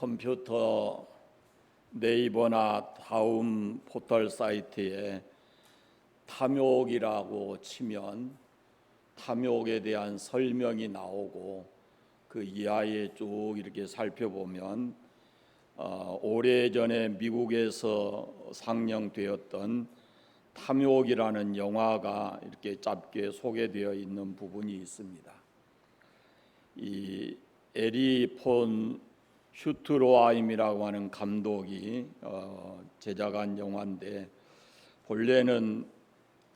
컴퓨터 네이버나 다음 포털 사이트에 탐욕이라고 치면 탐욕에 대한 설명이 나오고 그 이하에 쭉 이렇게 살펴보면 오래전에 미국에서 상영되었던 탐욕이라는 영화가 이렇게 짧게 소개되어 있는 부분이 있습니다. 이 에리 폰 슈트로아임이라고 하는 감독이 제작한 영화인데, 본래는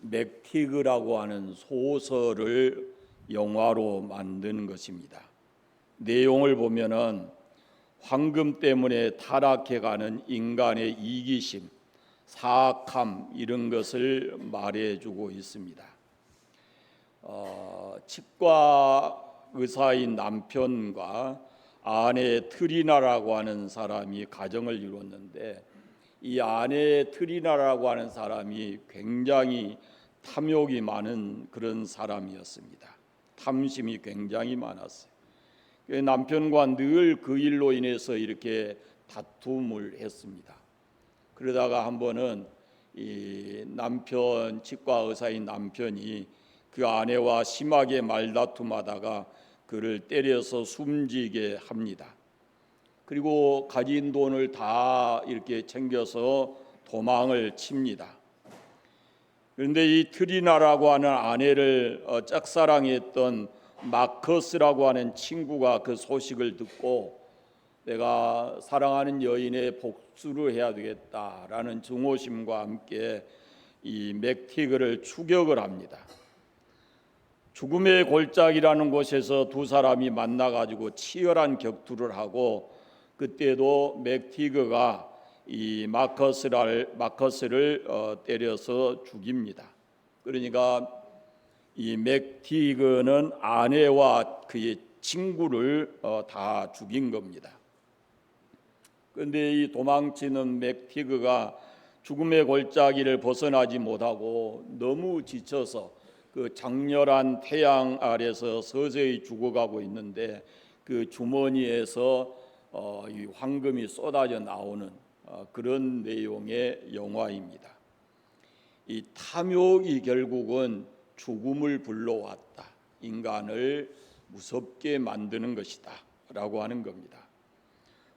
맥티그라고 하는 소설을 영화로 만든 것입니다. 내용을 보면은 황금 때문에 타락해가는 인간의 이기심, 사악함 이런 것을 말해주고 있습니다. 치과 의사인 남편과 아내 트리나라고 하는 사람이 가정을 이뤘는데, 이 아내 트리나라고 하는 사람이 굉장히 탐욕이 많은 그런 사람이었습니다. 탐심이 굉장히 많았어요. 남편과 늘 그 일로 인해서 이렇게 다툼을 했습니다. 그러다가 한 번은 이 남편, 치과 의사인 남편이 그 아내와 심하게 말다툼하다가 그를 때려서 숨지게 합니다. 그리고 가진 돈을 다 이렇게 챙겨서 도망을 칩니다. 그런데 이 트리나라고 하는 아내를 짝사랑했던 마커스라고 하는 친구가 그 소식을 듣고 내가 사랑하는 여인의 복수를 해야 되겠다라는 증오심과 함께 이 맥티그를 추격을 합니다. 죽음의 골짜기라는 곳에서 두 사람이 만나가지고 치열한 격투를 하고, 그때도 맥티그가 이 마커스를 때려서 죽입니다. 그러니까 이 맥티그는 아내와 그의 친구를 다 죽인 겁니다. 그런데 이 도망치는 맥티그가 죽음의 골짜기를 벗어나지 못하고 너무 지쳐서 그 장렬한 태양 아래서 서서히 죽어가고 있는데, 그 주머니에서 이 황금이 쏟아져 나오는 그런 내용의 영화입니다. 이 탐욕이 결국은 죽음을 불러왔다, 인간을 무섭게 만드는 것이다 라고 하는 겁니다.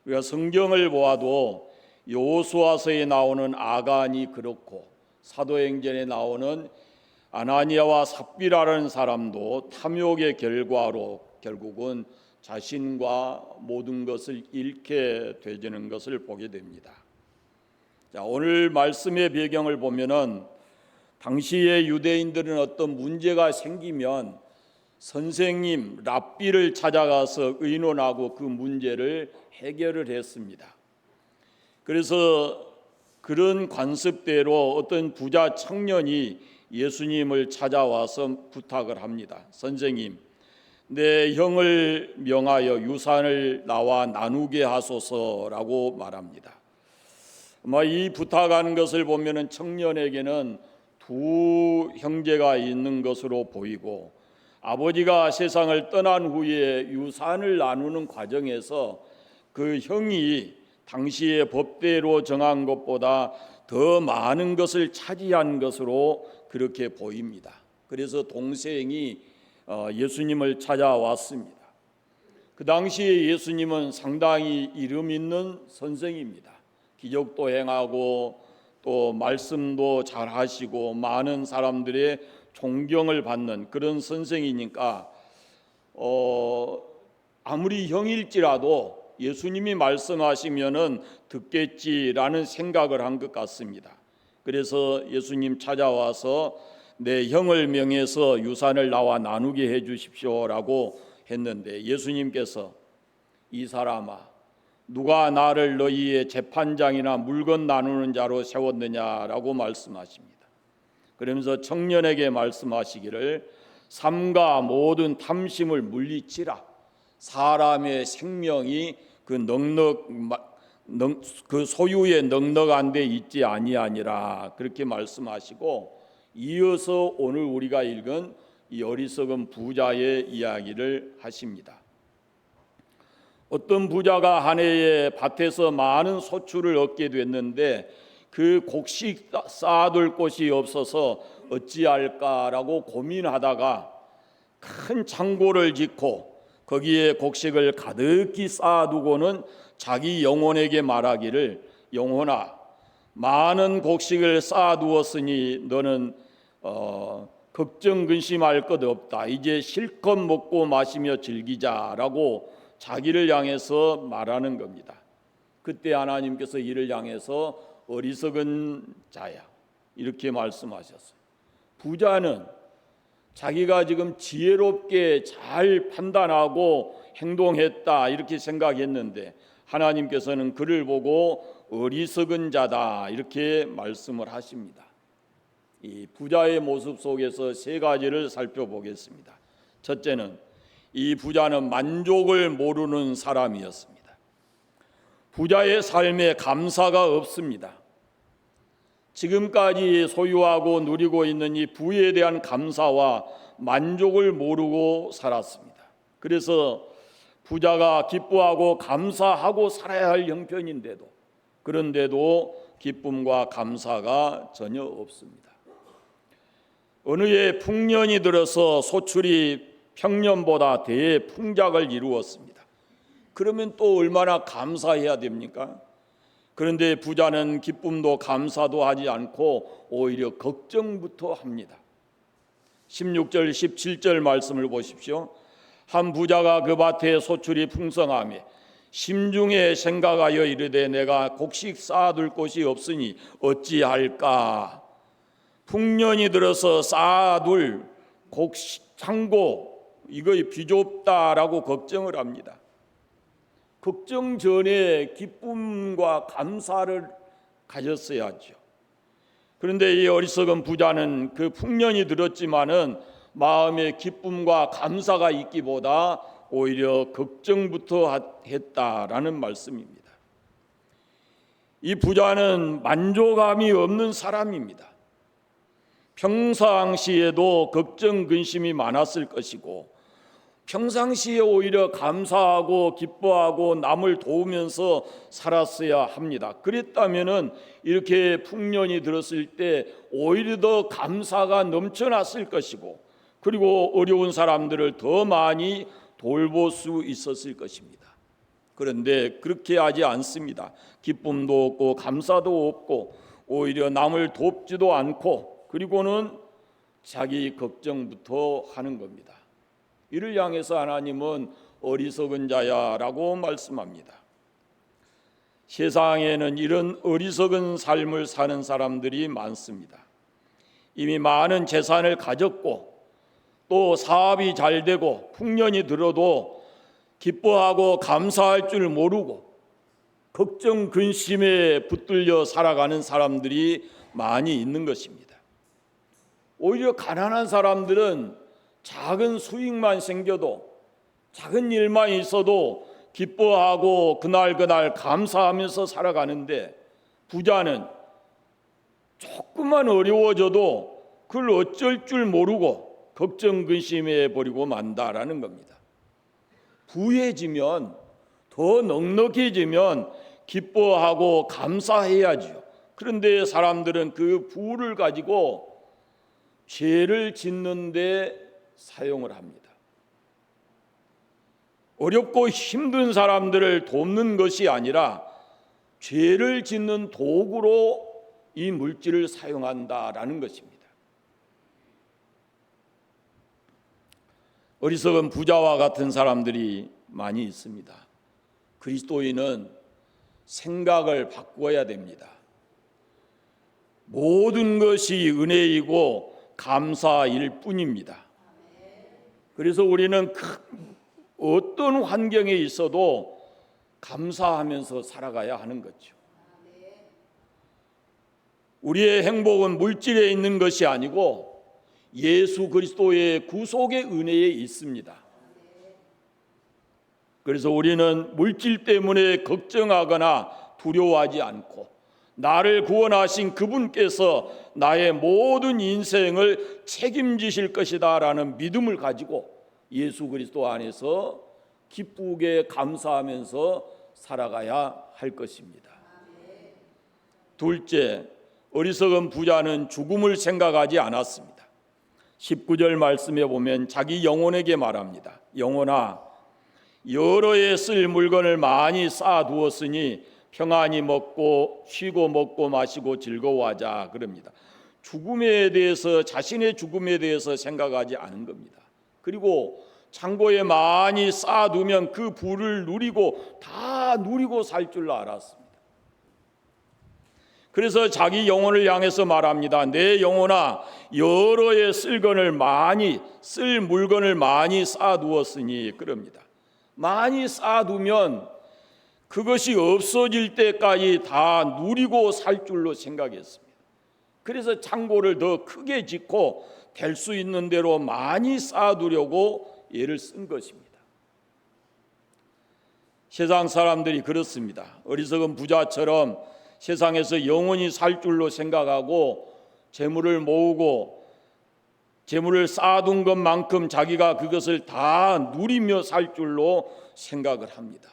우리가 성경을 보아도 여호수아서에 나오는 아간이 그렇고, 사도행전에 나오는 아나니아와 삽비라라는 사람도 탐욕의 결과로 결국은 자신과 모든 것을 잃게 되는 것을 보게 됩니다. 자, 오늘 말씀의 배경을 보면은 당시의 유대인들은 어떤 문제가 생기면 선생님 랍비를 찾아가서 의논하고 그 문제를 해결을 했습니다. 그래서 그런 관습대로 어떤 부자 청년이 예수님을 찾아와서 부탁을 합니다. 선생님, 내 형을 명하여 유산을 나와 나누게 하소서라고 말합니다. 이 부탁하는 것을 보면은 청년에게는 두 형제가 있는 것으로 보이고, 아버지가 세상을 떠난 후에 유산을 나누는 과정에서 그 형이 당시의 법대로 정한 것보다 더 많은 것을 차지한 것으로 그렇게 보입니다. 그래서 동생이 예수님을 찾아왔습니다. 그 당시에 예수님은 상당히 이름 있는 선생입니다. 기적도 행하고 또 말씀도 잘 하시고 많은 사람들의 존경을 받는 그런 선생이니까 아무리 형일지라도 예수님이 말씀하시면은 듣겠지라는 생각을 한 것 같습니다. 그래서 예수님 찾아와서 내 형을 명해서 유산을 나와 나누게 해 주십시오라고 했는데, 예수님께서 이 사람아, 누가 나를 너희의 재판장이나 물건 나누는 자로 세웠느냐라고 말씀하십니다. 그러면서 청년에게 말씀하시기를 삼가 모든 탐심을 물리치라. 사람의 생명이 그 소유의 넉넉한 데 있지 아니하니라, 그렇게 말씀하시고, 이어서 오늘 우리가 읽은 이 어리석은 부자의 이야기를 하십니다. 어떤 부자가 한 해에 밭에서 많은 소출을 얻게 됐는데 그 곡식 쌓아둘 곳이 없어서 어찌할까라고 고민하다가 큰 창고를 짓고 거기에 곡식을 가득히 쌓아두고는 자기 영혼에게 말하기를, 영혼아, 많은 곡식을 쌓아두었으니 너는 걱정 근심할 것 없다. 이제 실컷 먹고 마시며 즐기자라고 자기를 향해서 말하는 겁니다. 그때 하나님께서 이를 향해서 어리석은 자야 이렇게 말씀하셨어요. 부자는 자기가 지금 지혜롭게 잘 판단하고 행동했다 이렇게 생각했는데 하나님께서는 그를 보고 어리석은 자다 이렇게 말씀을 하십니다. 이 부자의 모습 속에서 세 가지를 살펴보겠습니다. 첫째는 이 부자는 만족을 모르는 사람이었습니다. 부자의 삶에 감사가 없습니다. 지금까지 소유하고 누리고 있는 이 부에 대한 감사와 만족을 모르고 살았습니다. 그래서 부자가 기뻐하고 감사하고 살아야 할 형편인데도, 그런데도 기쁨과 감사가 전혀 없습니다. 어느 해 풍년이 들어서 소출이 평년보다 대풍작을 이루었습니다. 그러면 또 얼마나 감사해야 됩니까? 그런데 부자는 기쁨도 감사도 하지 않고 오히려 걱정부터 합니다. 16절 17절 말씀을 보십시오. 한 부자가 그 밭에 소출이 풍성하며 심중에 생각하여 이르되 내가 곡식 쌓아둘 곳이 없으니 어찌할까. 풍년이 들어서 쌓아둘 곡식 창고 이거 비좁다라고 걱정을 합니다. 걱정 전에 기쁨과 감사를 가졌어야죠. 그런데 이 어리석은 부자는 그 풍년이 들었지만은 마음에 기쁨과 감사가 있기보다 오히려 걱정부터 했다라는 말씀입니다. 이 부자는 만족감이 없는 사람입니다. 평상시에도 걱정 근심이 많았을 것이고 평상시에 오히려 감사하고 기뻐하고 남을 도우면서 살았어야 합니다. 그랬다면은 이렇게 풍년이 들었을 때 오히려 더 감사가 넘쳐났을 것이고 그리고 어려운 사람들을 더 많이 돌볼 수 있었을 것입니다. 그런데 그렇게 하지 않습니다. 기쁨도 없고 감사도 없고 오히려 남을 돕지도 않고 그리고는 자기 걱정부터 하는 겁니다. 이를 향해서 하나님은 어리석은 자야라고 말씀합니다. 세상에는 이런 어리석은 삶을 사는 사람들이 많습니다. 이미 많은 재산을 가졌고 또 사업이 잘 되고 풍년이 들어도 기뻐하고 감사할 줄 모르고 걱정 근심에 붙들려 살아가는 사람들이 많이 있는 것입니다. 오히려 가난한 사람들은 작은 수익만 생겨도 작은 일만 있어도 기뻐하고 그날 감사하면서 살아가는데 부자는 조금만 어려워져도 그걸 어쩔 줄 모르고 걱정 근심해 버리고 만다라는 겁니다. 부해지면 더 넉넉해지면 기뻐하고 감사해야죠. 그런데 사람들은 그 부를 가지고 죄를 짓는 데 사용을 합니다. 어렵고 힘든 사람들을 돕는 것이 아니라 죄를 짓는 도구로 이 물질을 사용한다라는 것입니다. 어리석은 부자와 같은 사람들이 많이 있습니다. 그리스도인은 생각을 바꾸어야 됩니다. 모든 것이 은혜이고 감사일 뿐입니다. 그래서 우리는 어떤 환경에 있어도 감사하면서 살아가야 하는 거죠. 우리의 행복은 물질에 있는 것이 아니고 예수 그리스도의 구속의 은혜에 있습니다. 그래서 우리는 물질 때문에 걱정하거나 두려워하지 않고 나를 구원하신 그분께서 나의 모든 인생을 책임지실 것이다 라는 믿음을 가지고 예수 그리스도 안에서 기쁘게 감사하면서 살아가야 할 것입니다. 둘째, 어리석은 부자는 죽음을 생각하지 않았습니다. 19절 말씀에 보면 자기 영혼에게 말합니다. 영혼아, 여러 해 쓸 물건을 많이 쌓아두었으니 평안히 먹고 쉬고 먹고 마시고 즐거워하자 그럽니다. 죽음에 대해서, 자신의 죽음에 대해서 생각하지 않은 겁니다. 그리고 창고에 많이 쌓아두면 그 부를 누리고 다 누리고 살 줄 알았습니다. 그래서 자기 영혼을 향해서 말합니다. 내 영혼아, 여러 해 쓸 물건을 많이 쌓아두었으니 그럽니다. 많이 쌓아두면 그것이 없어질 때까지 다 누리고 살 줄로 생각했습니다. 그래서 창고를 더 크게 짓고 될 수 있는 대로 많이 쌓아두려고 애를 쓴 것입니다. 세상 사람들이 그렇습니다. 어리석은 부자처럼 세상에서 영원히 살 줄로 생각하고 재물을 모으고 재물을 쌓아둔 것만큼 자기가 그것을 다 누리며 살 줄로 생각을 합니다.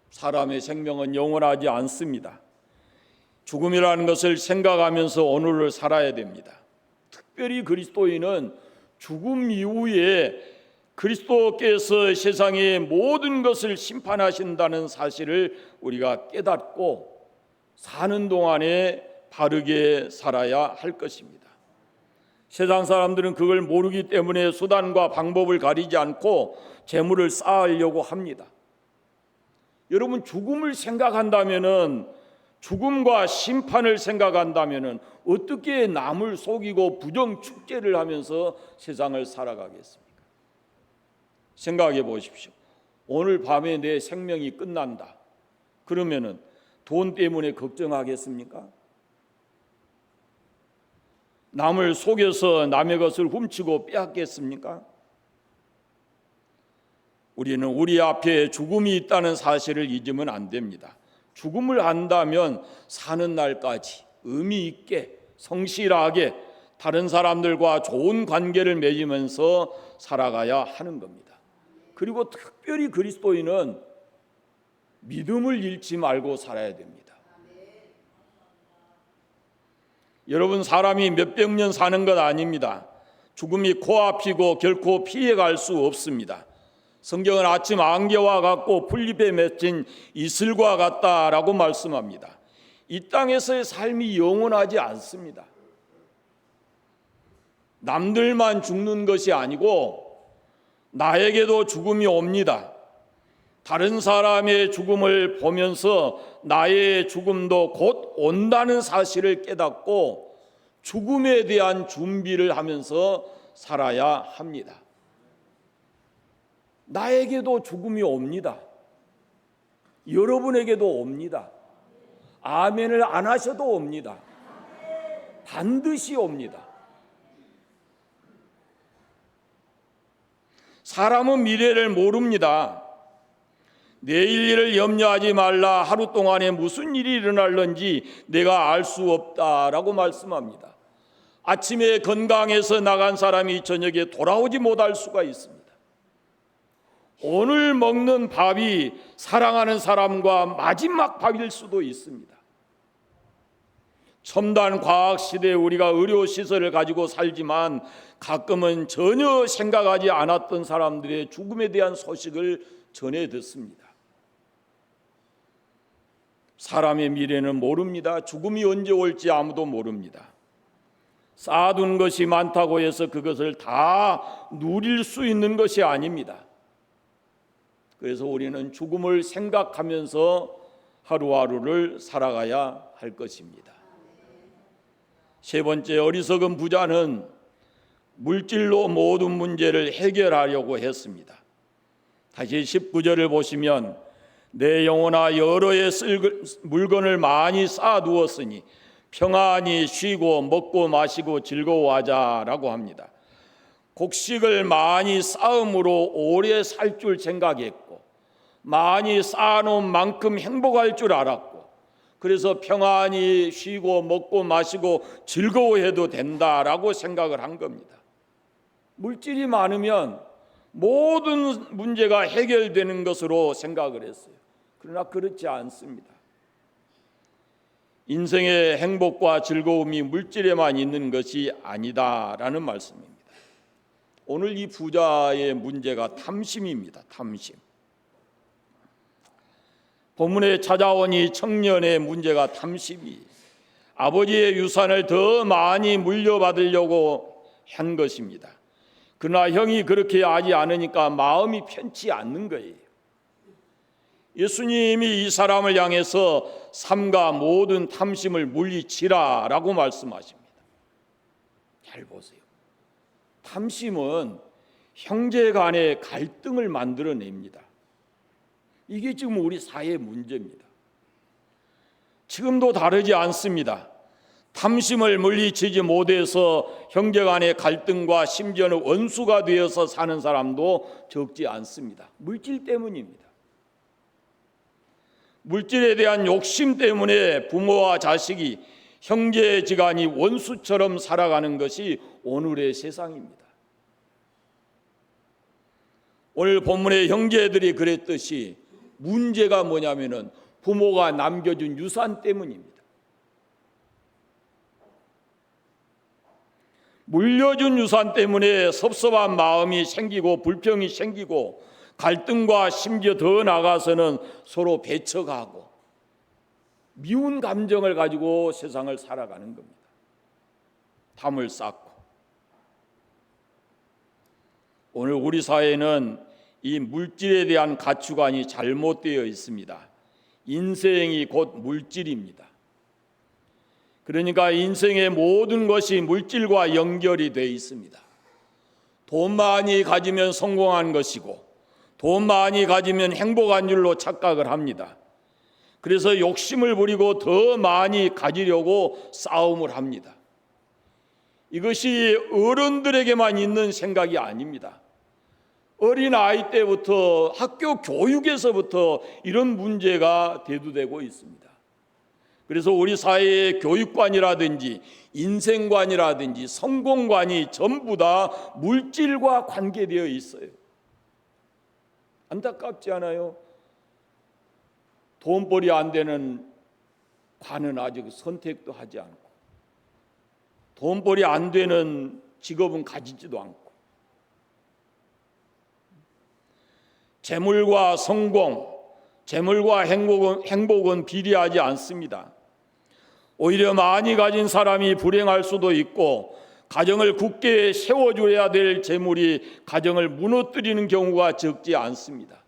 사람의 생명은 영원하지 않습니다. 죽음이라는 것을 생각하면서 오늘을 살아야 됩니다. 특별히 그리스도인은 죽음 이후에 그리스도께서 세상의 모든 것을 심판하신다는 사실을 우리가 깨닫고 사는 동안에 바르게 살아야 할 것입니다. 세상 사람들은 그걸 모르기 때문에 수단과 방법을 가리지 않고 재물을 쌓으려고 합니다. 여러분, 죽음을 생각한다면은, 죽음과 심판을 생각한다면은 어떻게 남을 속이고 부정 축제를 하면서 세상을 살아가겠습니까? 생각해 보십시오. 오늘 밤에 내 생명이 끝난다. 그러면은 돈 때문에 걱정하겠습니까? 남을 속여서 남의 것을 훔치고 빼앗겠습니까? 우리는 우리 앞에 죽음이 있다는 사실을 잊으면 안 됩니다. 죽음을 안다면 사는 날까지 의미 있게 성실하게 다른 사람들과 좋은 관계를 맺으면서 살아가야 하는 겁니다. 그리고 특별히 그리스도인은 믿음을 잃지 말고 살아야 됩니다. 여러분, 사람이 몇백 년 사는 것 아닙니다. 죽음이 코앞이고 결코 피해갈 수 없습니다. 성경은 아침 안개와 같고 풀잎에 맺힌 이슬과 같다라고 말씀합니다. 이 땅에서의 삶이 영원하지 않습니다. 남들만 죽는 것이 아니고 나에게도 죽음이 옵니다. 다른 사람의 죽음을 보면서 나의 죽음도 곧 온다는 사실을 깨닫고 죽음에 대한 준비를 하면서 살아야 합니다. 나에게도 죽음이 옵니다. 여러분에게도 옵니다. 아멘을 안 하셔도 옵니다. 반드시 옵니다. 사람은 미래를 모릅니다. 내일 일을 염려하지 말라. 하루 동안에 무슨 일이 일어날는지 내가 알 수 없다라고 말씀합니다. 아침에 건강해서 나간 사람이 저녁에 돌아오지 못할 수가 있습니다. 오늘 먹는 밥이 사랑하는 사람과 마지막 밥일 수도 있습니다. 첨단 과학 시대에 우리가 의료시설을 가지고 살지만 가끔은 전혀 생각하지 않았던 사람들의 죽음에 대한 소식을 전해 듣습니다. 사람의 미래는 모릅니다. 죽음이 언제 올지 아무도 모릅니다. 쌓아둔 것이 많다고 해서 그것을 다 누릴 수 있는 것이 아닙니다. 그래서 우리는 죽음을 생각하면서 하루하루를 살아가야 할 것입니다. 세 번째, 어리석은 부자는 물질로 모든 문제를 해결하려고 했습니다. 다시 19절을 보시면 내 영혼아 여러 해 쓸 물건을 많이 쌓아두었으니 평안히 쉬고 먹고 마시고 즐거워하자라고 합니다. 곡식을 많이 쌓음으로 오래 살 줄 생각했고 많이 쌓아놓은 만큼 행복할 줄 알았고 그래서 평안히 쉬고 먹고 마시고 즐거워해도 된다라고 생각을 한 겁니다. 물질이 많으면 모든 문제가 해결되는 것으로 생각을 했어요. 그러나 그렇지 않습니다. 인생의 행복과 즐거움이 물질에만 있는 것이 아니다라는 말씀입니다. 오늘 이 부자의 문제가 탐심입니다. 탐심. 본문에 찾아온 이 청년의 문제가 탐심이 아버지의 유산을 더 많이 물려받으려고 한 것입니다. 그러나 형이 그렇게 하지 않으니까 마음이 편치 않는 거예요. 예수님이 이 사람을 향해서 삼가 모든 탐심을 물리치라라고 말씀하십니다. 잘 보세요. 탐심은 형제 간의 갈등을 만들어냅니다. 이게 지금 우리 사회의 문제입니다. 지금도 다르지 않습니다. 탐심을 물리치지 못해서 형제 간의 갈등과 심지어는 원수가 되어서 사는 사람도 적지 않습니다. 물질 때문입니다. 물질에 대한 욕심 때문에 부모와 자식이 형제지간이 원수처럼 살아가는 것이 오늘의 세상입니다. 오늘 본문의 형제들이 그랬듯이 문제가 뭐냐면은 부모가 남겨준 유산 때문입니다. 물려준 유산 때문에 섭섭한 마음이 생기고 불평이 생기고 갈등과 심지어 더 나아가서는 서로 배척하고 미운 감정을 가지고 세상을 살아가는 겁니다. 탐을 쌓고. 오늘 우리 사회는 이 물질에 대한 가치관이 잘못되어 있습니다. 인생이 곧 물질입니다. 그러니까 인생의 모든 것이 물질과 연결이 되어 있습니다. 돈 많이 가지면 성공한 것이고 돈 많이 가지면 행복한 줄로 착각을 합니다. 그래서 욕심을 부리고 더 많이 가지려고 싸움을 합니다. 이것이 어른들에게만 있는 생각이 아닙니다. 어린 아이 때부터 학교 교육에서부터 이런 문제가 대두되고 있습니다. 그래서 우리 사회의 교육관이라든지 인생관이라든지 성공관이 전부 다 물질과 관계되어 있어요. 안타깝지 않아요? 돈벌이 안 되는 관은 아직 선택도 하지 않고 돈벌이 안 되는 직업은 가지지도 않고 재물과 성공, 재물과 행복은 비례하지 않습니다. 오히려 많이 가진 사람이 불행할 수도 있고 가정을 굳게 세워줘야 될 재물이 가정을 무너뜨리는 경우가 적지 않습니다.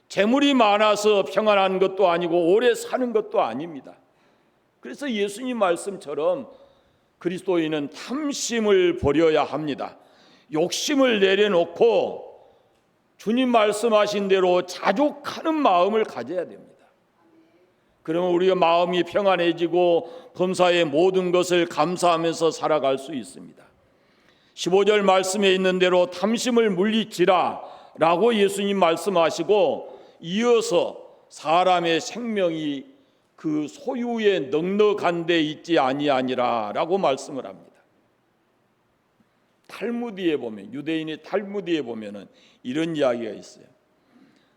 재물이 많아서 평안한 것도 아니고 오래 사는 것도 아닙니다. 그래서 예수님 말씀처럼 그리스도인은 탐심을 버려야 합니다. 욕심을 내려놓고 주님 말씀하신 대로 자족하는 마음을 가져야 됩니다. 그러면 우리가 마음이 평안해지고 범사의 모든 것을 감사하면서 살아갈 수 있습니다. 15절 말씀에 있는 대로 탐심을 물리치라 라고 예수님 말씀하시고 이어서 사람의 생명이 그 소유에 넉넉한 데 있지 아니하니라 라고 말씀을 합니다. 탈무드에 보면 유대인의 탈무드에 보면은 이런 이야기가 있어요.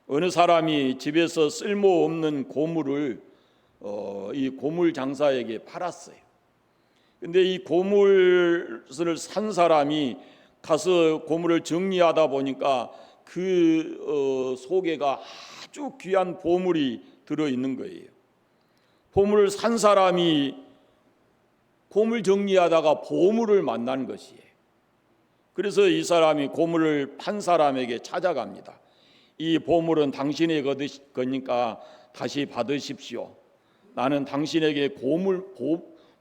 어느 사람이 집에서 쓸모없는 고물을 이 고물 장사에게 팔았어요. 근데 이 고물을 산 사람이 가서 고물을 정리하다 보니까 그 속에가 아주 귀한 보물이 들어 있는 거예요. 보물을 산 사람이 고물 정리하다가 보물을 만난 것이에요. 그래서 이 사람이 고물을 판 사람에게 찾아갑니다. 이 보물은 당신의 거니까 다시 받으십시오. 나는 당신에게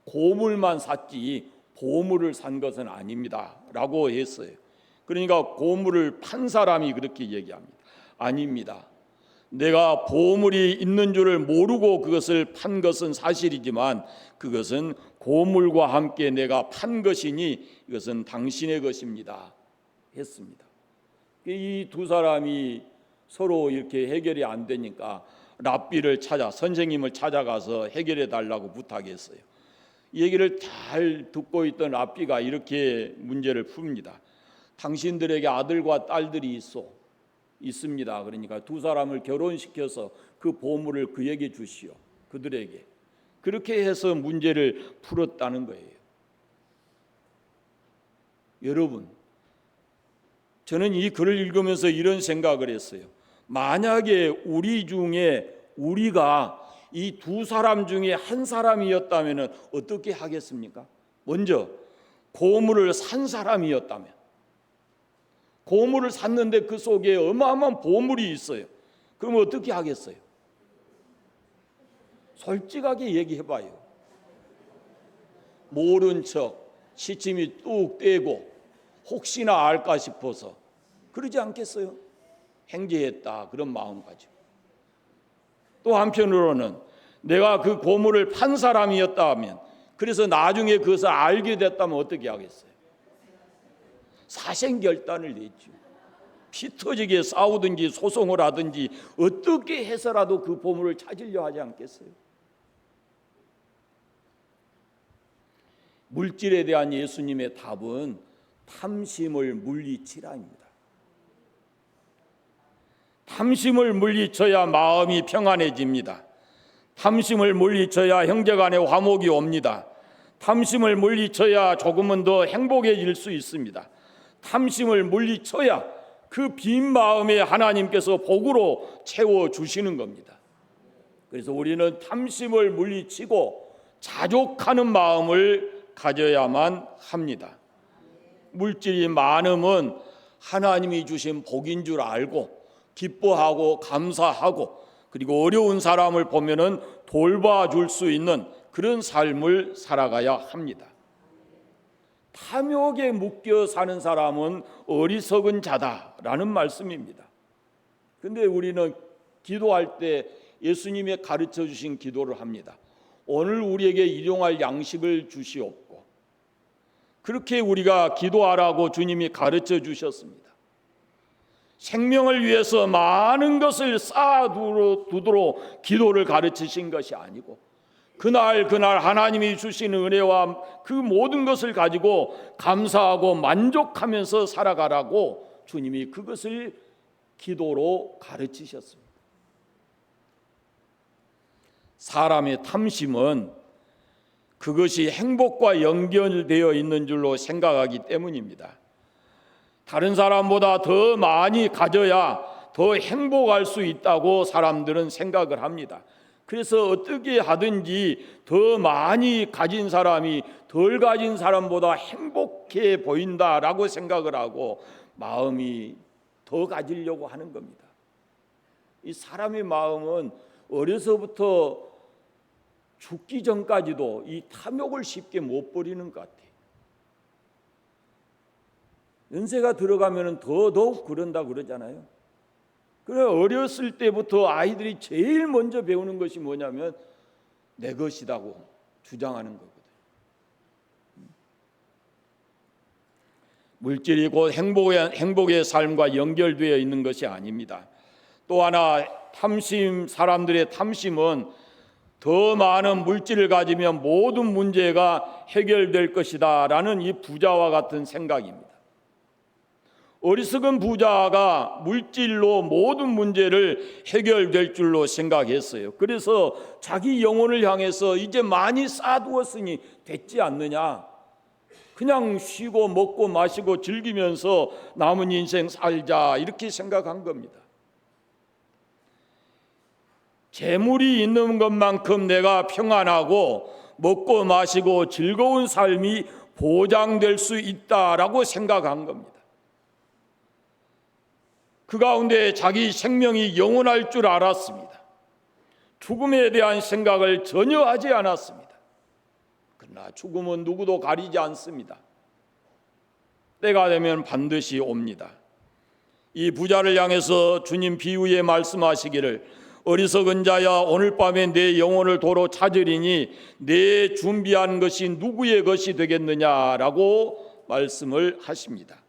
고물만 샀지 보물을 산 것은 아닙니다 라고 했어요. 그러니까 고물을 판 사람이 그렇게 얘기합니다. 아닙니다. 내가 보물이 있는 줄을 모르고 그것을 판 것은 사실이지만 그것은 고물과 함께 내가 판 것이니 이것은 당신의 것입니다 했습니다. 이 두 사람이 서로 이렇게 해결이 안 되니까 랍비를 선생님을 찾아가서 해결해 달라고 부탁했어요. 이 얘기를 잘 듣고 있던 랍비가 이렇게 문제를 풉니다. 당신들에게 아들과 딸들이 있습니다. 그러니까 두 사람을 결혼시켜서 그 보물을 그에게 주시오. 그들에게. 그렇게 해서 문제를 풀었다는 거예요. 여러분, 저는 이 글을 읽으면서 이런 생각을 했어요. 만약에 우리 중에 우리가 이 두 사람 중에 한 사람이었다면 어떻게 하겠습니까? 먼저 고물을 산 사람이었다면, 고물을 샀는데 그 속에 어마어마한 보물이 있어요. 그럼 어떻게 하겠어요? 솔직하게 얘기해봐요. 모른 척 시침이 뚝 떼고 혹시나 알까 싶어서 그러지 않겠어요? 행제했다 그런 마음 가지고. 또 한편으로는 내가 그 고물을 판 사람이었다면, 그래서 나중에 그것을 알게 됐다면 어떻게 하겠어요? 사생결단을 냈죠. 피 터지게 싸우든지 소송을 하든지 어떻게 해서라도 그 보물을 찾으려 하지 않겠어요? 물질에 대한 예수님의 답은 탐심을 물리치라입니다. 탐심을 물리쳐야 마음이 평안해집니다. 탐심을 물리쳐야 형제간에 화목이 옵니다. 탐심을 물리쳐야 조금은 더 행복해질 수 있습니다. 탐심을 물리쳐야 그 빈 마음에 하나님께서 복으로 채워주시는 겁니다. 그래서 우리는 탐심을 물리치고 자족하는 마음을 가져야만 합니다. 물질이 많으면 하나님이 주신 복인 줄 알고 기뻐하고 감사하고, 그리고 어려운 사람을 보면은 돌봐줄 수 있는 그런 삶을 살아가야 합니다. 탐욕에 묶여 사는 사람은 어리석은 자다라는 말씀입니다. 그런데 우리는 기도할 때 예수님의 가르쳐 주신 기도를 합니다. 오늘 우리에게 일용할 양식을 주시옵고. 그렇게 우리가 기도하라고 주님이 가르쳐 주셨습니다. 생명을 위해서 많은 것을 쌓아두도록 기도를 가르치신 것이 아니고, 그날 하나님이 주신 은혜와 그 모든 것을 가지고 감사하고 만족하면서 살아가라고 주님이 그것을 기도로 가르치셨습니다. 사람의 탐심은 그것이 행복과 연결되어 있는 줄로 생각하기 때문입니다. 다른 사람보다 더 많이 가져야 더 행복할 수 있다고 사람들은 생각을 합니다. 그래서 어떻게 하든지 더 많이 가진 사람이 덜 가진 사람보다 행복해 보인다라고 생각을 하고 마음이 더 가지려고 하는 겁니다. 이 사람의 마음은 어려서부터 죽기 전까지도 이 탐욕을 쉽게 못 버리는 것 같아요. 연세가 들어가면 더더욱 그런다 그러잖아요. 그래, 어렸을 때부터 아이들이 제일 먼저 배우는 것이 뭐냐면 내 것이라고 주장하는 거거든요. 물질이 곧 행복의 삶과 연결되어 있는 것이 아닙니다. 또 하나, 사람들의 탐심은 더 많은 물질을 가지면 모든 문제가 해결될 것이다 라는 이 부자와 같은 생각입니다. 어리석은 부자가 물질로 모든 문제를 해결될 줄로 생각했어요. 그래서 자기 영혼을 향해서 이제 많이 쌓아두었으니 됐지 않느냐, 그냥 쉬고 먹고 마시고 즐기면서 남은 인생 살자, 이렇게 생각한 겁니다. 재물이 있는 것만큼 내가 평안하고 먹고 마시고 즐거운 삶이 보장될 수 있다라고 생각한 겁니다. 그 가운데 자기 생명이 영원할 줄 알았습니다. 죽음에 대한 생각을 전혀 하지 않았습니다. 그러나 죽음은 누구도 가리지 않습니다. 때가 되면 반드시 옵니다. 이 부자를 향해서 주님 비유에 말씀하시기를, 어리석은 자야, 오늘 밤에 내 영혼을 도로 찾으리니 내 준비한 것이 누구의 것이 되겠느냐라고 말씀을 하십니다.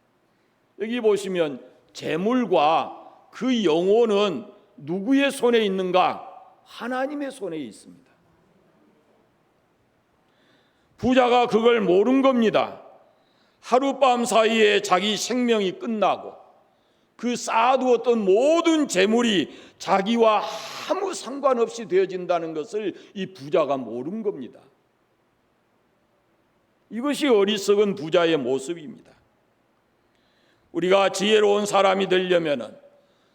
여기 보시면 재물과 그 영혼은 누구의 손에 있는가? 하나님의 손에 있습니다. 부자가 그걸 모른 겁니다. 하룻밤 사이에 자기 생명이 끝나고 그 쌓아두었던 모든 재물이 자기와 아무 상관없이 되어진다는 것을 이 부자가 모른 겁니다. 이것이 어리석은 부자의 모습입니다. 우리가 지혜로운 사람이 되려면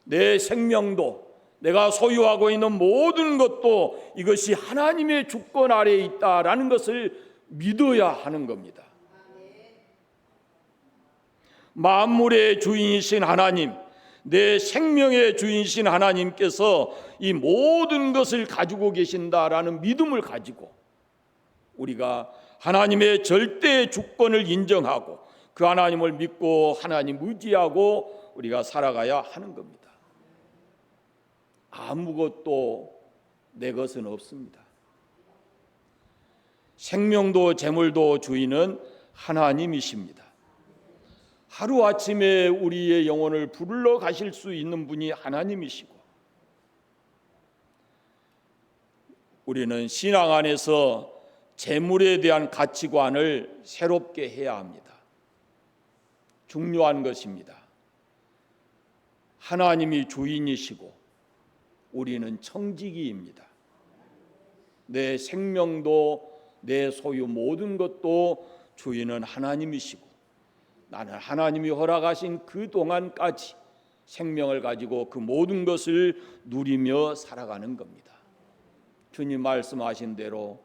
내 생명도, 내가 소유하고 있는 모든 것도 이것이 하나님의 주권 아래에 있다라는 것을 믿어야 하는 겁니다. 만물의 주인이신 하나님, 내 생명의 주인이신 하나님께서 이 모든 것을 가지고 계신다라는 믿음을 가지고 우리가 하나님의 절대 주권을 인정하고 그 하나님을 믿고 하나님 의지하고 우리가 살아가야 하는 겁니다. 아무것도 내 것은 없습니다. 생명도 재물도 주인은 하나님이십니다. 하루아침에 우리의 영혼을 불러 가실 수 있는 분이 하나님이시고, 우리는 신앙 안에서 재물에 대한 가치관을 새롭게 해야 합니다. 중요한 것입니다. 하나님이 주인이시고 우리는 청지기입니다. 내 생명도 내 소유 모든 것도 주인은 하나님이시고 나는 하나님이 허락하신 그 동안까지 생명을 가지고 그 모든 것을 누리며 살아가는 겁니다. 주님 말씀하신 대로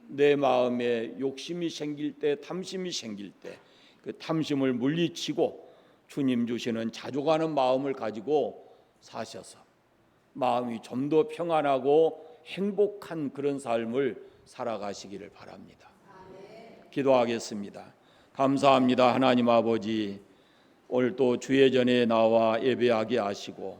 내 마음에 욕심이 생길 때, 탐심이 생길 때 그 탐심을 물리치고 주님 주시는 자족하는 마음을 가지고 사셔서 마음이 좀 더 평안하고 행복한 그런 삶을 살아가시기를 바랍니다. 기도하겠습니다. 감사합니다. 하나님 아버지, 오늘 또 주의 전에 나와 예배하게 하시고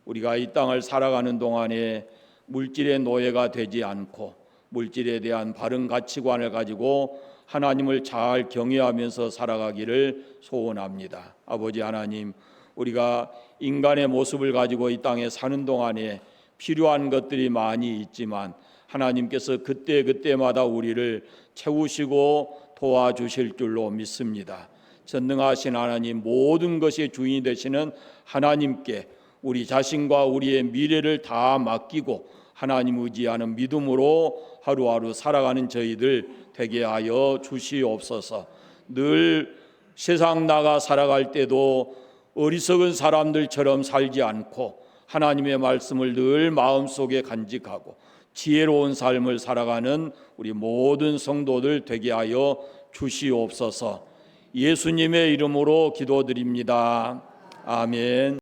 우리가 이 땅을 살아가는 동안에 물질의 노예가 되지 않고 물질에 대한 바른 가치관을 가지고 하나님을 잘 경외하면서 살아가기를 소원합니다. 아버지 하나님, 우리가 인간의 모습을 가지고 이 땅에 사는 동안에 필요한 것들이 많이 있지만 하나님께서 그때마다 우리를 채우시고 도와주실 줄로 믿습니다. 전능하신 하나님, 모든 것의 주인이 되시는 하나님께 우리 자신과 우리의 미래를 다 맡기고 하나님 의지하는 믿음으로 하루하루 살아가는 저희들 되게 하여 주시옵소서. 늘 세상 나가 살아갈 때도 어리석은 사람들처럼 살지 않고 하나님의 말씀을 늘 마음속에 간직하고 지혜로운 삶을 살아가는 우리 모든 성도들 되게 하여 주시옵소서. 예수님의 이름으로 기도드립니다. 아멘.